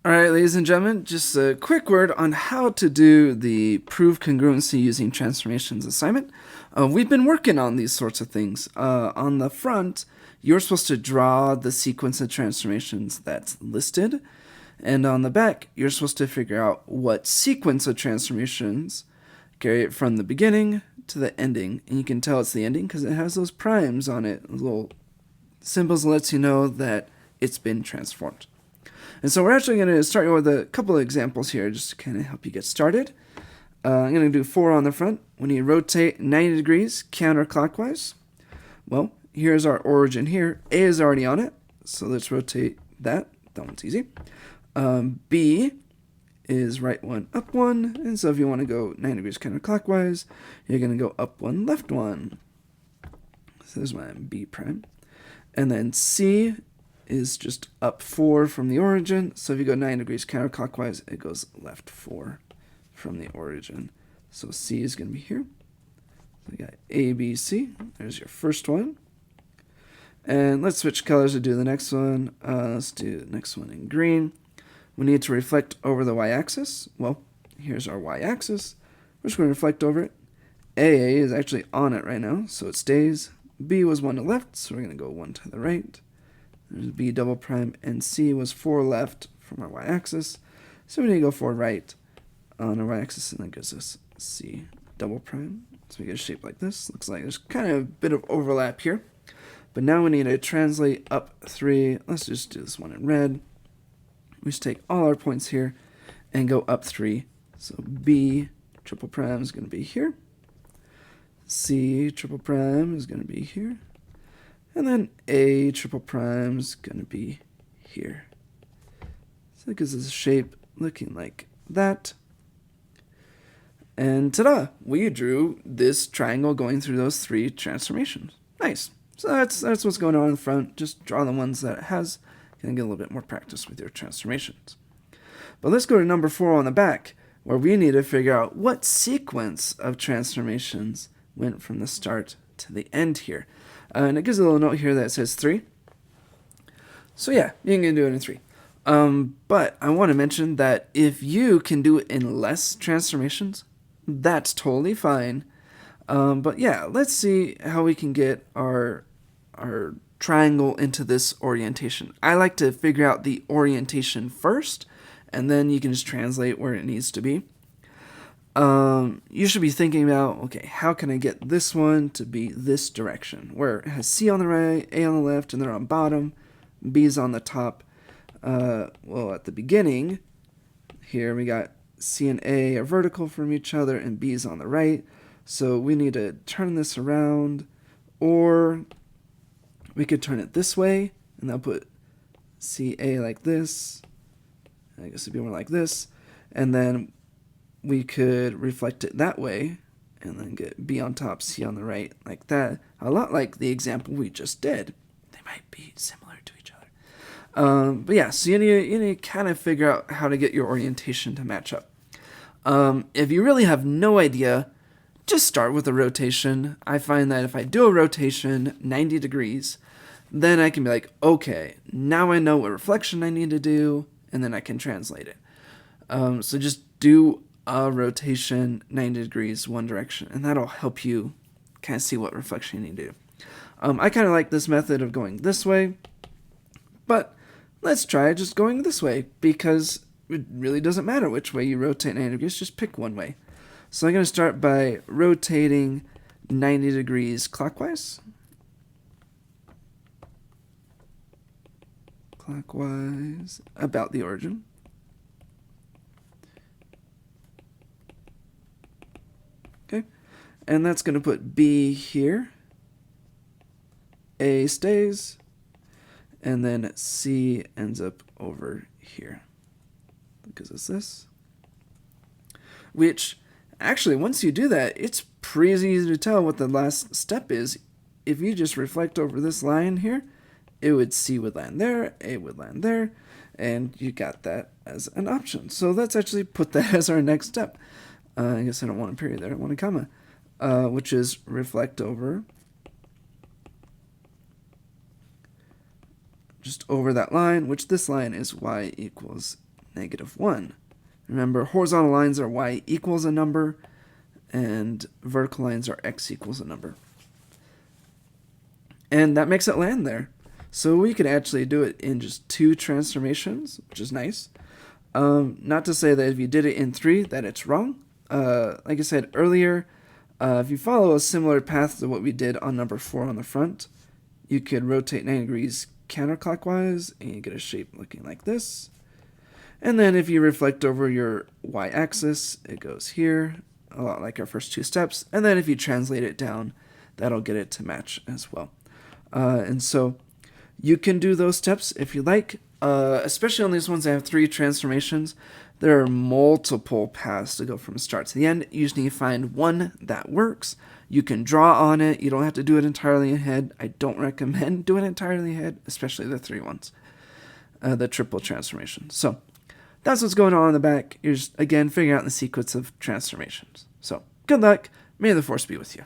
All right, ladies and gentlemen, just a quick word on how to do the prove congruency using transformations assignment. We've been working on these sorts of things. On the front, you're supposed to draw the sequence of transformations that's listed. And on the back, you're supposed to figure out what sequence of transformations carry it from the beginning to the ending. And you can tell it's the ending because it has those primes on it, little symbols that lets you know that it's been transformed. And so we're actually going to start with a couple of examples here just to kind of help you get started. I'm going to do 4 on the front. When you rotate 90 degrees counterclockwise, well, here's our origin here. A is already on it, so let's rotate that. That one's easy. B is right 1, up 1. And so if you want to go 90 degrees counterclockwise, you're going to go up 1, left 1. So there's my B prime. And then C is just up 4 from the origin. So if you go 9 degrees counterclockwise, it goes left 4 from the origin. So C is going to be here. So we got A, B, C. There's your first one. And let's switch colors to do the next one. Let's do the next one in green. We need to reflect over the y-axis. Well, here's our y-axis. We're just going to reflect over it. A is actually on it right now, so it stays. B was 1 to the left, so we're going to go 1 to the right. There's B double prime, and C was 4 left from our y-axis. So we need to go 4 right on our y-axis, and that gives us C double prime. So we get a shape like this. Looks like there's kind of a bit of overlap here. But now we need to translate up 3. Let's just do this one in red. We just take all our points here and go up 3. So B triple prime is going to be here. C triple prime is going to be here. And then A triple prime is going to be here. So that gives us a shape looking like that. And ta-da! We drew this triangle going through those 3 transformations. Nice. So that's what's going on in the front. Just draw the ones that it has. And get a little bit more practice with your transformations. But let's go to number 4 on the back, where we need to figure out what sequence of transformations went from the start to the end here. And it gives a little note here that says 3. So yeah, you can do it in 3. But I want to mention that if you can do it in less transformations, that's totally fine. But yeah, let's see how we can get our triangle into this orientation. I like to figure out the orientation first, and then you can just translate where it needs to be. You should be thinking about, okay, how can I get this one to be this direction, where it has C on the right, A on the left, and they're on bottom, B's on the top. Well, at the beginning, here we got C and A are vertical from each other, and B's on the right. So we need to turn this around, or we could turn it this way, and I'll put CA like this. I guess it'd be more like this. And then we could reflect it that way, and then get B on top, C on the right, like that. A lot like the example we just did. They might be similar to each other. But yeah, so you need to kind of figure out how to get your orientation to match up. If you really have no idea, just start with a rotation. I find that if I do a rotation 90 degrees, then I can be like, okay, now I know what reflection I need to do, and then I can translate it. So just do a rotation 90 degrees one direction, and that'll help you kind of see what reflection you need to do. I kind of like this method of going this way, but let's try just going this way, because it really doesn't matter which way you rotate 90 degrees, just pick one way. So I'm going to start by rotating 90 degrees clockwise. Clockwise about the origin. Okay, and that's going to put B here. A stays, and then C ends up over here. Because it's this. Which, actually, once you do that, it's pretty easy to tell what the last step is. If you just reflect over this line here, it would C would land there, A would land there, and you got that as an option. So let's actually put that as our next step. I guess I don't want a period there, I want a comma, which is reflect over, just over that line, which this line is y equals -1. Remember, horizontal lines are y equals a number, and vertical lines are x equals a number. And that makes it land there. So we could actually do it in just 2 transformations, which is nice. Not to say that if you did it in 3 that it's wrong. Like I said earlier, if you follow a similar path to what we did on number 4 on the front, you could rotate 90 degrees counterclockwise and you get a shape looking like this. And then if you reflect over your y-axis, it goes here, a lot like our first 2 steps. And then if you translate it down, that'll get it to match as well. And so you can do those steps if you like, especially on these ones that have 3 transformations. There are multiple paths to go from start to the end. You just need to find one that works. You can draw on it. You don't have to do it entirely ahead. I don't recommend doing it entirely ahead, especially the 3 ones, the triple transformation. So that's what's going on in the back. You're just, again, figuring out the sequence of transformations. So good luck. May the force be with you.